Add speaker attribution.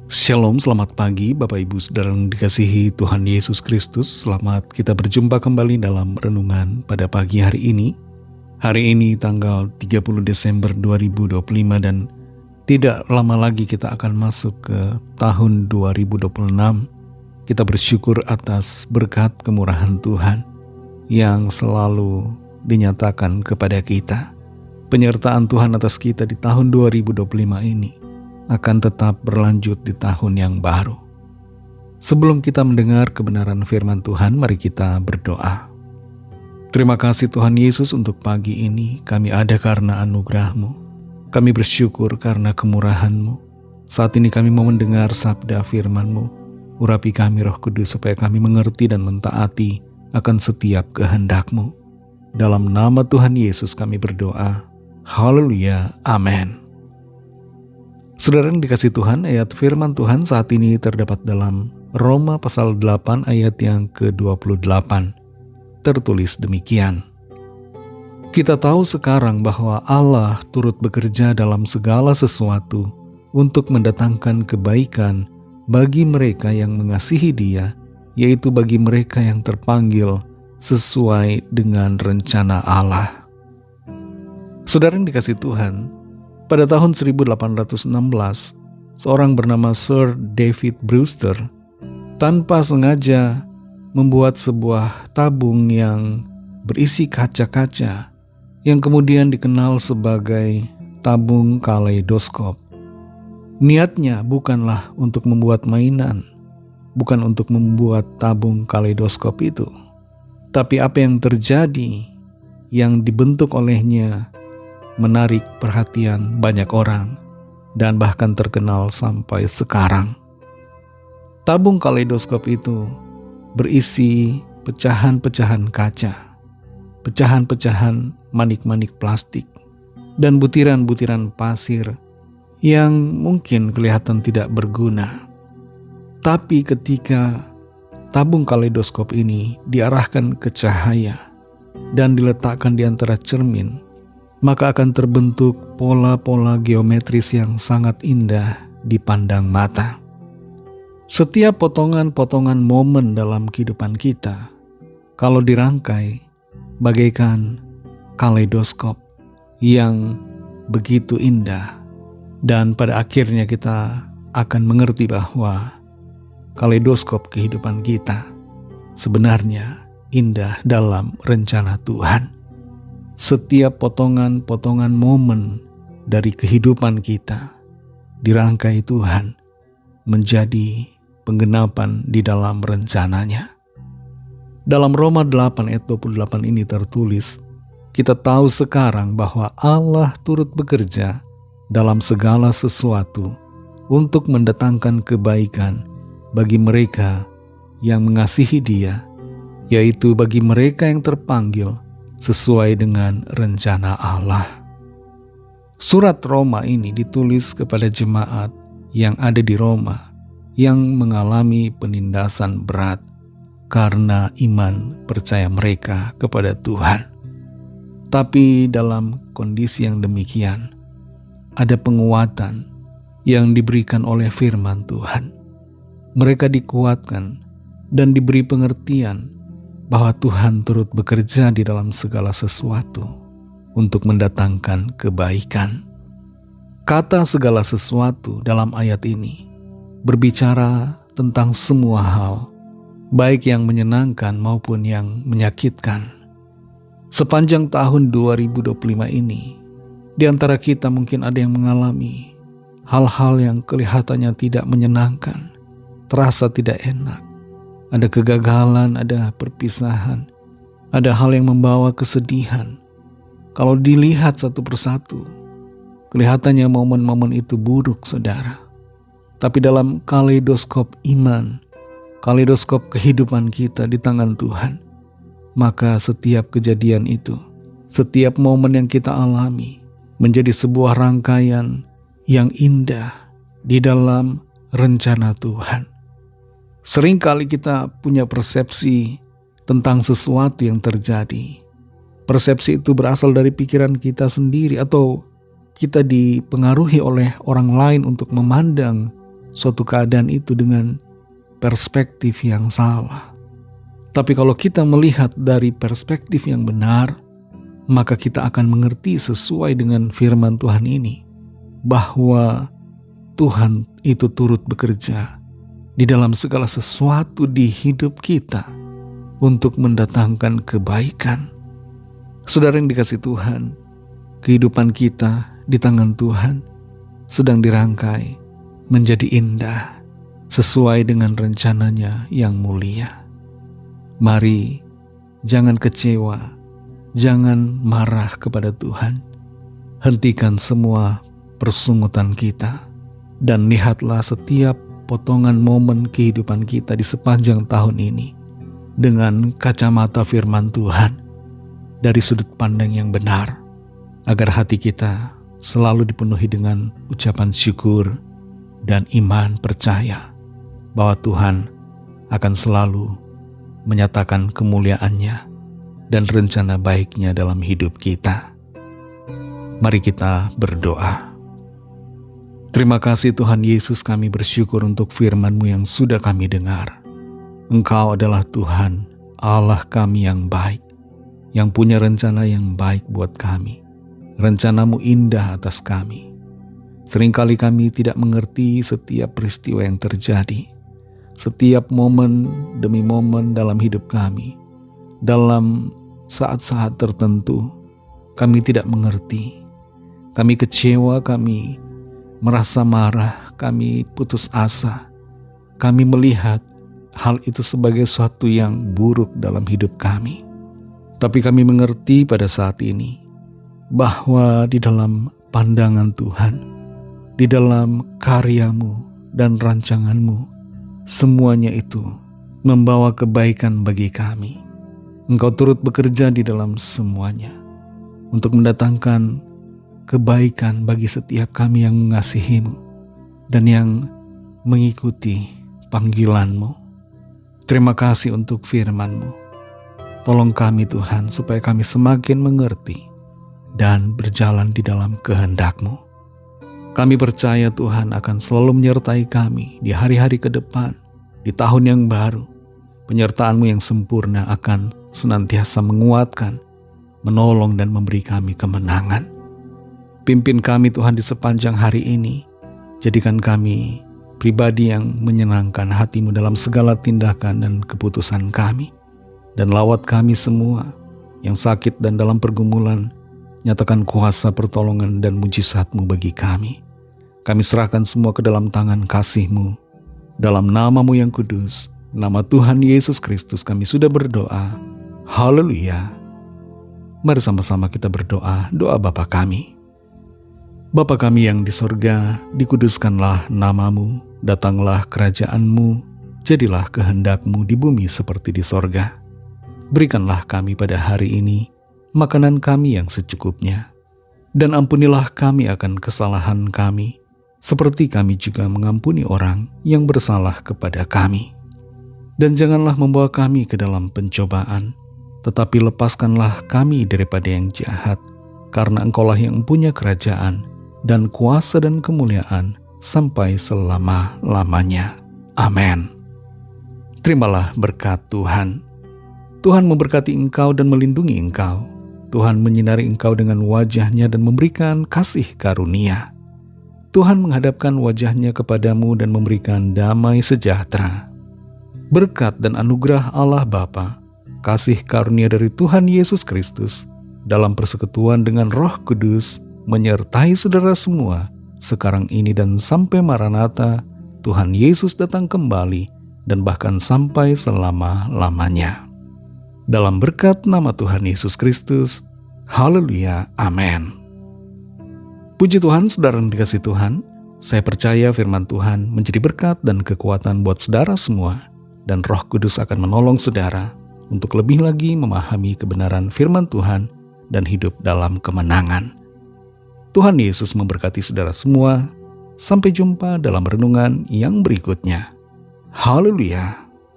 Speaker 1: Shalom, selamat pagi Bapak Ibu Saudara yang dikasihi Tuhan Yesus Kristus. Selamat kita berjumpa kembali dalam renungan pada pagi hari ini. Hari ini tanggal 30 Desember 2025 dan tidak lama lagi kita akan masuk ke tahun 2026. Kita bersyukur atas berkat kemurahan Tuhan yang selalu dinyatakan kepada kita. Penyertaan Tuhan atas kita di tahun 2025 ini akan tetap berlanjut di tahun yang baru. Sebelum kita mendengar kebenaran firman Tuhan, mari kita berdoa. Terima kasih Tuhan Yesus untuk pagi ini. Kami ada karena anugerah-Mu. Kami bersyukur karena kemurahan-Mu. Saat ini kami mau mendengar sabda firman-Mu. Urapi kami Roh Kudus supaya kami mengerti dan mentaati akan setiap kehendak-Mu. Dalam nama Tuhan Yesus kami berdoa. Haleluya. Amin. Saudara yang dikasih Tuhan, ayat firman Tuhan saat ini terdapat dalam Roma pasal 8 ayat yang ke-28. Tertulis demikian. Kita tahu sekarang bahwa Allah turut bekerja dalam segala sesuatu untuk mendatangkan kebaikan bagi mereka yang mengasihi Dia, yaitu bagi mereka yang terpanggil sesuai dengan rencana Allah. Saudara yang dikasih Tuhan, pada tahun 1816, seorang bernama Sir David Brewster tanpa sengaja membuat sebuah tabung yang berisi kaca-kaca yang kemudian dikenal sebagai tabung kaleidoskop. Niatnya bukanlah untuk membuat mainan, bukan untuk membuat tabung kaleidoskop itu. Tapi apa yang terjadi, yang dibentuk olehnya, menarik perhatian banyak orang dan bahkan terkenal sampai sekarang. Tabung kaleidoskop itu berisi pecahan-pecahan kaca, pecahan-pecahan manik-manik plastik, dan butiran-butiran pasir yang mungkin kelihatan tidak berguna. Tapi ketika tabung kaleidoskop ini diarahkan ke cahaya dan diletakkan di antara cermin, maka akan terbentuk pola-pola geometris yang sangat indah dipandang mata. Setiap potongan-potongan momen dalam kehidupan kita, kalau dirangkai, bagaikan kaleidoskop yang begitu indah. Dan pada akhirnya kita akan mengerti bahwa kaleidoskop kehidupan kita sebenarnya indah dalam rencana Tuhan. Setiap potongan-potongan momen dari kehidupan kita dirangkai Tuhan menjadi penggenapan di dalam rencananya. Dalam Roma 8 ayat 28 ini tertulis, kita tahu sekarang bahwa Allah turut bekerja dalam segala sesuatu untuk mendatangkan kebaikan bagi mereka yang mengasihi Dia, yaitu bagi mereka yang terpanggil sesuai dengan rencana Allah. Surat Roma ini ditulis kepada jemaat yang ada di Roma yang mengalami penindasan berat karena iman percaya mereka kepada Tuhan. Tapi dalam kondisi yang demikian, ada penguatan yang diberikan oleh firman Tuhan. Mereka dikuatkan dan diberi pengertian bahwa Tuhan turut bekerja di dalam segala sesuatu untuk mendatangkan kebaikan. Kata segala sesuatu dalam ayat ini berbicara tentang semua hal, baik yang menyenangkan maupun yang menyakitkan. Sepanjang tahun 2025 ini, di antara kita mungkin ada yang mengalami hal-hal yang kelihatannya tidak menyenangkan, terasa tidak enak. Ada kegagalan, ada perpisahan, ada hal yang membawa kesedihan. Kalau dilihat satu persatu, kelihatannya momen-momen itu buruk, saudara. Tapi dalam kaleidoskop iman, kaleidoskop kehidupan kita di tangan Tuhan, maka setiap kejadian itu, setiap momen yang kita alami, menjadi sebuah rangkaian yang indah di dalam rencana Tuhan. Seringkali kita punya persepsi tentang sesuatu yang terjadi. Persepsi itu berasal dari pikiran kita sendiri atau kita dipengaruhi oleh orang lain untuk memandang suatu keadaan itu dengan perspektif yang salah. Tapi kalau kita melihat dari perspektif yang benar, maka kita akan mengerti sesuai dengan firman Tuhan ini, bahwa Tuhan itu turut bekerja di dalam segala sesuatu di hidup kita untuk mendatangkan kebaikan. Saudara yang dikasihi Tuhan, kehidupan kita di tangan Tuhan sedang dirangkai menjadi indah sesuai dengan rencananya yang mulia. Mari jangan kecewa, jangan marah kepada Tuhan. Hentikan semua persungutan kita dan lihatlah setiap potongan momen kehidupan kita di sepanjang tahun ini dengan kacamata firman Tuhan dari sudut pandang yang benar, agar hati kita selalu dipenuhi dengan ucapan syukur dan iman percaya bahwa Tuhan akan selalu menyatakan kemuliaan-Nya dan rencana baik-Nya dalam hidup kita. Mari kita berdoa. Terima kasih Tuhan Yesus, kami bersyukur untuk firman-Mu yang sudah kami dengar. Engkau adalah Tuhan, Allah kami yang baik, yang punya rencana yang baik buat kami. Rencana-Mu indah atas kami. Seringkali kami tidak mengerti setiap peristiwa yang terjadi, setiap momen demi momen dalam hidup kami. Dalam saat-saat tertentu, kami tidak mengerti. Kami kecewa, kami merasa marah, kami putus asa. Kami melihat hal itu sebagai suatu yang buruk dalam hidup kami. Tapi kami mengerti pada saat ini bahwa di dalam pandangan Tuhan, di dalam karya-Mu dan rancangan-Mu, semuanya itu membawa kebaikan bagi kami. Engkau turut bekerja di dalam semuanya untuk mendatangkan kebaikan bagi setiap kami yang mengasihi-Mu dan yang mengikuti panggilan-Mu. Terima kasih untuk firman-Mu. Tolong kami Tuhan supaya kami semakin mengerti dan berjalan di dalam kehendak-Mu. Kami percaya Tuhan akan selalu menyertai kami di hari-hari ke depan, di tahun yang baru. Penyertaan-Mu yang sempurna akan senantiasa menguatkan, menolong dan memberi kami kemenangan. Pimpin kami Tuhan di sepanjang hari ini. Jadikan kami pribadi yang menyenangkan hati-Mu dalam segala tindakan dan keputusan kami. Dan lawat kami semua yang sakit dan dalam pergumulan, nyatakan kuasa pertolongan dan mujizat-Mu bagi kami. Kami serahkan semua ke dalam tangan kasih-Mu. Dalam nama-Mu yang kudus, nama Tuhan Yesus Kristus kami sudah berdoa. Haleluya. Mari sama-sama kita berdoa, doa Bapa kami. Bapa kami yang di sorga, dikuduskanlah nama-Mu, datanglah kerajaan-Mu, jadilah kehendak-Mu di bumi seperti di sorga. Berikanlah kami pada hari ini makanan kami yang secukupnya, dan ampunilah kami akan kesalahan kami, seperti kami juga mengampuni orang yang bersalah kepada kami. Dan janganlah membawa kami ke dalam pencobaan, tetapi lepaskanlah kami daripada yang jahat, karena Engkaulah yang punya kerajaan dan kuasa dan kemuliaan sampai selama-lamanya. Amin. Terimalah berkat Tuhan. Tuhan memberkati engkau dan melindungi engkau. Tuhan menyinari engkau dengan wajah-Nya dan memberikan kasih karunia. Tuhan menghadapkan wajah-Nya kepadamu dan memberikan damai sejahtera. Berkat dan anugerah Allah Bapa, kasih karunia dari Tuhan Yesus Kristus, dalam persekutuan dengan Roh Kudus, menyertai saudara semua, sekarang ini dan sampai Maranatha, Tuhan Yesus datang kembali, dan bahkan sampai selama-lamanya. Dalam berkat nama Tuhan Yesus Kristus, haleluya, amin. Puji Tuhan, saudara yang dikasihi Tuhan, saya percaya firman Tuhan menjadi berkat dan kekuatan buat saudara semua, dan Roh Kudus akan menolong saudara untuk lebih lagi memahami kebenaran firman Tuhan dan hidup dalam kemenangan. Tuhan Yesus memberkati saudara semua. Sampai jumpa dalam renungan yang berikutnya. Haleluya.